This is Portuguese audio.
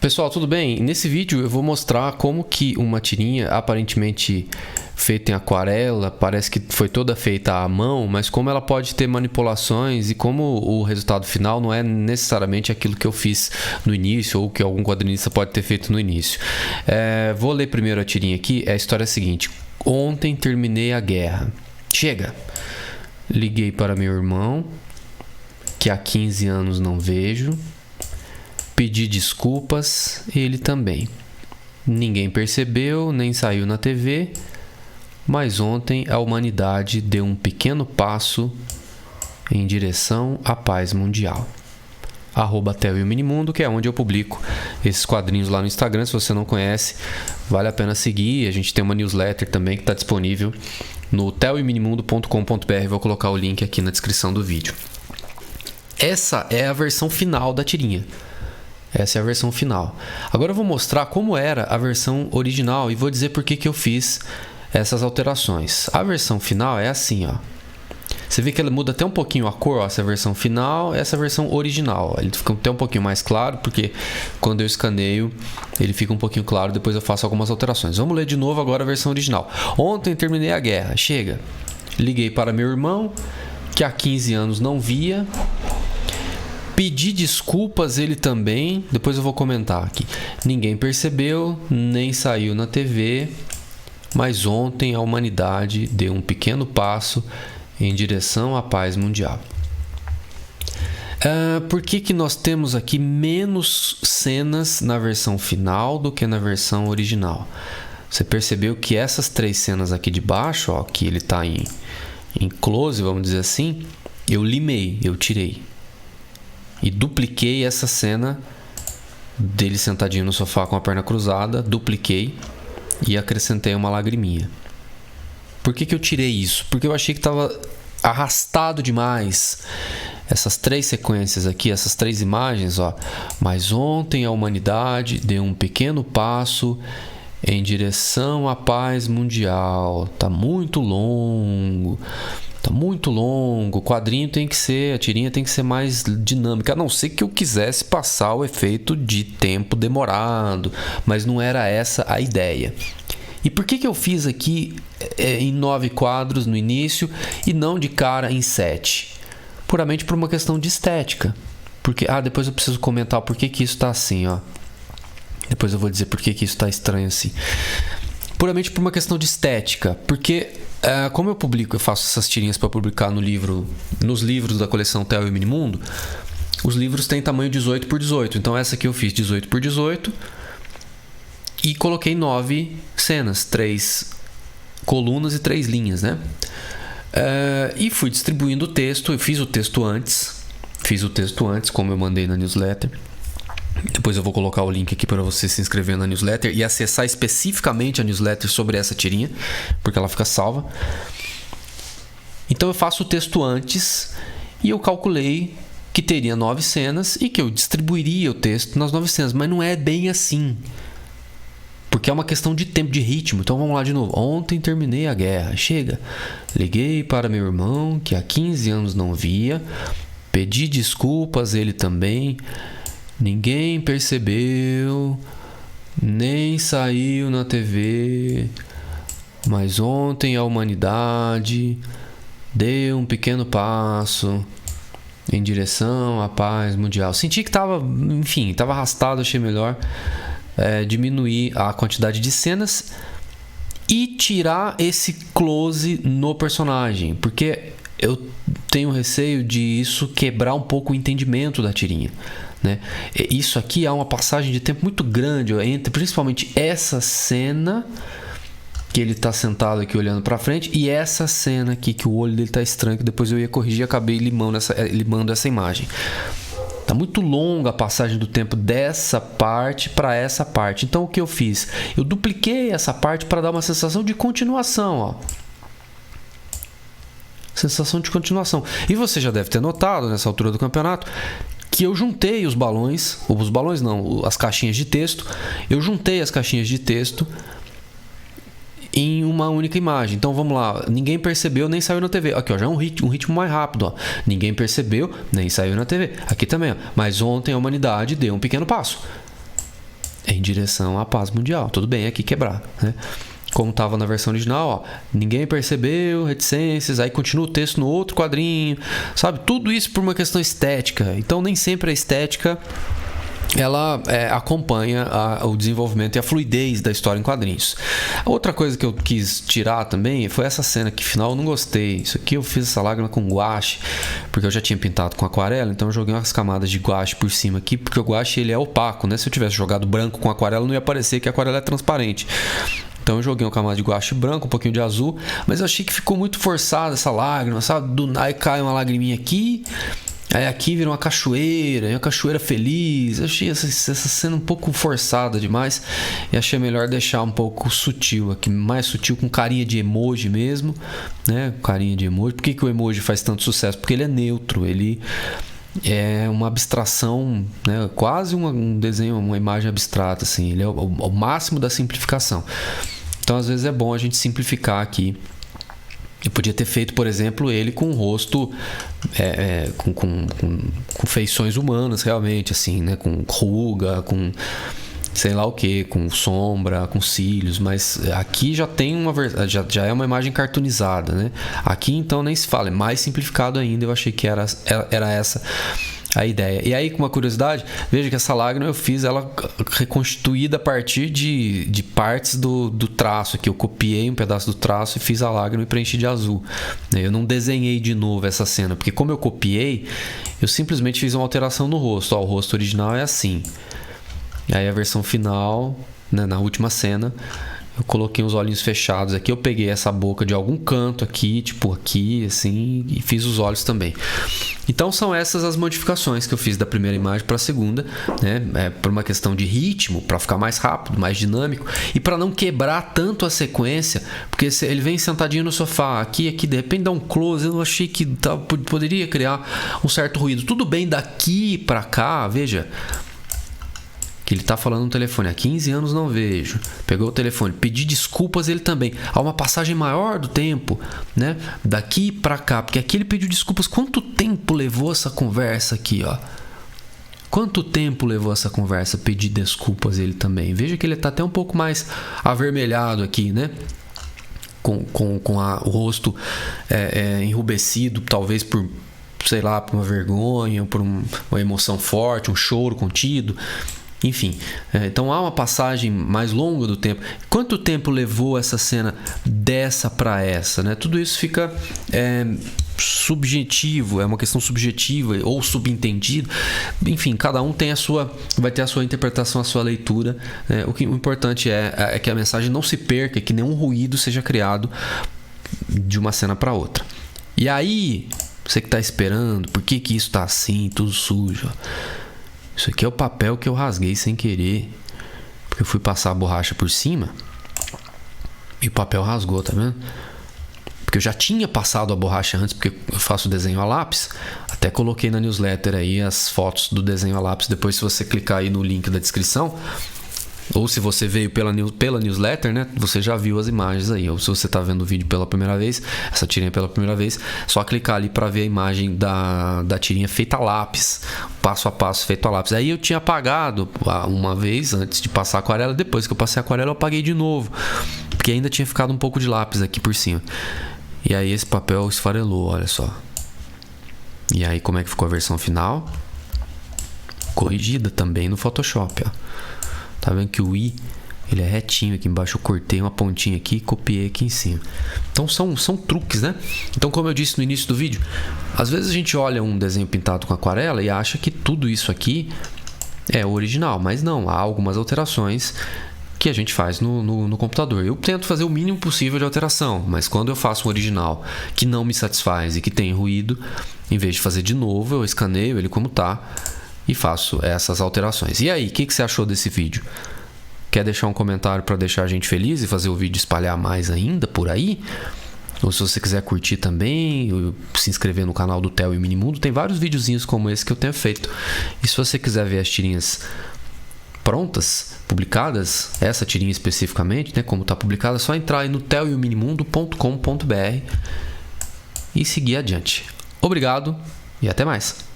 Pessoal, tudo bem? Nesse vídeo eu vou mostrar como que uma tirinha aparentemente feita em aquarela, parece que foi toda feita à mão, mas como ela pode ter manipulações e como o resultado final não é necessariamente aquilo que eu fiz no início ou que algum quadrinista pode ter feito no início. Vou ler primeiro a tirinha aqui. A história é a seguinte: ontem terminei a guerra. Chega! Liguei para meu irmão, que há 15 anos não vejo. Pedi desculpas, ele também. Ninguém percebeu, nem saiu na TV, mas ontem a humanidade deu um pequeno passo em direção à paz mundial. @TheoEMinimundo, que é onde eu publico esses quadrinhos lá no Instagram. Se você não conhece, vale a pena seguir. A gente tem uma newsletter também que está disponível no theoeminimundo.com.br. Vou colocar o link aqui na descrição do vídeo. Essa é a versão final da tirinha. Essa é a versão final. Agora eu vou mostrar como era a versão original e vou dizer por que eu fiz essas alterações. A versão final é assim, ó. Você vê que ela muda até um pouquinho a cor, ó, essa é a versão final, essa é a versão original. Ele fica até um pouquinho mais claro, porque quando eu escaneio, ele fica um pouquinho claro, depois eu faço algumas alterações. Vamos ler de novo agora a versão original. Ontem terminei a guerra. Chega. Liguei para meu irmão, que há 15 anos não via. Pedi desculpas, ele também. Depois eu vou comentar aqui. Ninguém percebeu, nem saiu na TV, mas ontem a humanidade deu um pequeno passo em direção à paz mundial. Por que nós temos aqui menos cenas na versão final do que na versão original? Você percebeu que essas 3 cenas aqui de baixo, ó, que ele está em close, vamos dizer assim, eu limei, eu tirei. E dupliquei essa cena dele sentadinho no sofá com a perna cruzada, dupliquei e acrescentei uma lagriminha. Por que eu tirei isso? Porque eu achei que estava arrastado demais. Essas 3 sequências aqui, essas 3 imagens, ó. Mas ontem a humanidade deu um pequeno passo em direção à paz mundial. Tá muito longo. Tá muito longo, o quadrinho tem que ser, a tirinha tem que ser mais dinâmica, a não ser que eu quisesse passar o efeito de tempo demorado, mas não era essa a ideia. E por que eu fiz aqui em 9 quadros no início e não de cara em 7? Puramente por uma questão de estética. Porque, depois eu preciso comentar por que isso tá assim, ó. Depois eu vou dizer por que isso tá estranho assim. Puramente por uma questão de estética, porque como eu faço essas tirinhas para publicar nos livros da coleção Theo e Minimundo, os livros têm tamanho 18 por 18, então essa aqui eu fiz 18 por 18 e coloquei 9 cenas, 3 colunas e 3 linhas, né? E fui distribuindo o texto. Eu fiz o texto antes, como eu mandei na newsletter. Depois eu vou colocar o link aqui para você se inscrever na newsletter e acessar especificamente a newsletter sobre essa tirinha, porque ela fica salva. Então eu faço o texto antes e eu calculei que teria 9 cenas e que eu distribuiria o texto nas 9 cenas, mas não é bem assim, porque é uma questão de tempo, de ritmo. Então vamos lá de novo. Ontem terminei a guerra. Chega. Liguei para meu irmão, que há 15 anos não via. Pedi desculpas, ele também. Ninguém percebeu, nem saiu na TV, mas ontem a humanidade deu um pequeno passo em direção à paz mundial. Senti que estava arrastado, achei melhor diminuir a quantidade de cenas e tirar esse close no personagem, porque eu tenho receio de isso quebrar um pouco o entendimento da tirinha, né? Isso aqui há uma passagem de tempo muito grande entre principalmente essa cena que ele está sentado aqui olhando para frente e essa cena aqui que o olho dele está estranho, que depois eu ia corrigir e acabei limando essa imagem. Tá muito longa a passagem do tempo dessa parte para essa parte. Então o que eu fiz? Eu dupliquei essa parte para dar uma sensação de continuação, ó. Sensação de continuação. E você já deve ter notado nessa altura do campeonato que eu juntei as caixinhas de texto. Eu juntei as caixinhas de texto em uma única imagem. Então vamos lá, ninguém percebeu, nem saiu na TV. Aqui, ó, já é um ritmo mais rápido, ó. Ninguém percebeu, nem saiu na TV. Aqui também, ó. Mas ontem a humanidade deu um pequeno passo. em direção à paz mundial. Tudo bem aqui quebrar, né? Como estava na versão original, ó, ninguém percebeu, reticências, aí continua o texto no outro quadrinho, sabe? Tudo isso por uma questão estética. Então nem sempre a estética ela acompanha o desenvolvimento e a fluidez da história em quadrinhos. Outra coisa que eu quis tirar também foi essa cena que final eu não gostei. Isso aqui eu fiz essa lágrima com guache, porque eu já tinha pintado com aquarela, então eu joguei umas camadas de guache por cima aqui, porque o guache ele é opaco, né? Se eu tivesse jogado branco com aquarela, não ia parecer que a aquarela é transparente. Então eu joguei uma camada de guache branco, um pouquinho de azul, mas eu achei que ficou muito forçada essa lágrima, sabe? Aí cai uma lagriminha aqui, aí aqui vira uma cachoeira feliz. Eu achei essa cena um pouco forçada demais e achei melhor deixar um pouco sutil aqui, mais sutil, com carinha de emoji mesmo, né? Carinha de emoji. Por que o emoji faz tanto sucesso? Porque ele é neutro, ele é uma abstração, né? Quase um desenho, uma imagem abstrata, assim. Ele é o máximo da simplificação. Então às vezes é bom a gente simplificar aqui. Eu podia ter feito, por exemplo, ele com o rosto com feições humanas realmente, assim, né? Com ruga, com sei lá o que, com sombra, com cílios, mas aqui já tem já é uma imagem cartoonizada, né? Aqui então nem se fala, é mais simplificado ainda. Eu achei que era essa a ideia. E aí, com uma curiosidade, veja que essa lágrima eu fiz ela reconstituída a partir de partes do traço aqui. Eu copiei um pedaço do traço e fiz a lágrima e preenchi de azul. Eu não desenhei de novo essa cena, porque como eu copiei, eu simplesmente fiz uma alteração no rosto. Ó, o rosto original é assim. E aí a versão final, né, na última cena, eu coloquei os olhinhos fechados aqui. Eu peguei essa boca de algum canto aqui, tipo aqui, assim, e fiz os olhos também. Então são essas as modificações que eu fiz da primeira imagem para a segunda, né? Por uma questão de ritmo, para ficar mais rápido, mais dinâmico e para não quebrar tanto a sequência, porque ele vem sentadinho no sofá, aqui, de repente dá um close. Eu achei que poderia criar um certo ruído. Tudo bem daqui para cá, veja. Ele tá falando no telefone, há 15 anos não vejo. Pegou o telefone, pedi desculpas ele também. Há uma passagem maior do tempo, né? Daqui pra cá, porque aqui ele pediu desculpas. Quanto tempo levou essa conversa aqui, ó? Quanto tempo levou essa conversa? Pedir desculpas ele também. Veja que ele tá até um pouco mais avermelhado aqui, né? Com o rosto enrubescido, talvez por, sei lá, por uma vergonha, por uma emoção forte, um choro contido. Enfim, então há uma passagem mais longa do tempo. Quanto tempo levou essa cena dessa para essa, né? Tudo isso fica subjetivo, é uma questão subjetiva ou subentendido. Enfim, cada um vai ter a sua interpretação, a sua leitura. O importante é que a mensagem não se perca, que nenhum ruído seja criado de uma cena para outra. E aí, você que está esperando, por que isso está assim, tudo sujo? Isso aqui é o papel que eu rasguei sem querer, porque eu fui passar a borracha por cima e o papel rasgou, tá vendo? Porque eu já tinha passado a borracha antes, porque eu faço desenho a lápis. Até coloquei na newsletter aí as fotos do desenho a lápis. Depois, se você clicar aí no link da descrição, ou se você veio pela newsletter, né, você já viu as imagens aí. Ou se você está vendo o vídeo pela primeira vez, essa tirinha pela primeira vez, só clicar ali para ver a imagem da tirinha feita a lápis, passo a passo feito a lápis. Aí eu tinha apagado uma vez antes de passar a aquarela. Depois que eu passei a aquarela, eu apaguei de novo, porque ainda tinha ficado um pouco de lápis aqui por cima. E aí esse papel esfarelou, olha só. E aí como é que ficou a versão final? Corrigida também no Photoshop, ó. Tá vendo que o I, ele é retinho aqui embaixo. Eu cortei uma pontinha aqui e copiei aqui em cima. Então são truques, né? Então, como eu disse no início do vídeo, às vezes a gente olha um desenho pintado com aquarela e acha que tudo isso aqui é o original. Mas não, há algumas alterações que a gente faz no computador. Eu tento fazer o mínimo possível de alteração, mas quando eu faço um original que não me satisfaz e que tem ruído, em vez de fazer de novo, eu escaneio ele como tá e faço essas alterações. E aí, o que você achou desse vídeo? Quer deixar um comentário para deixar a gente feliz e fazer o vídeo espalhar mais ainda por aí? Ou se você quiser curtir também, se inscrever no canal do Theo e o Minimundo, tem vários videozinhos como esse que eu tenho feito. E se você quiser ver as tirinhas prontas, publicadas, essa tirinha especificamente, né, como está publicada, é só entrar aí no theoeominimundo.com.br e seguir adiante. Obrigado e até mais!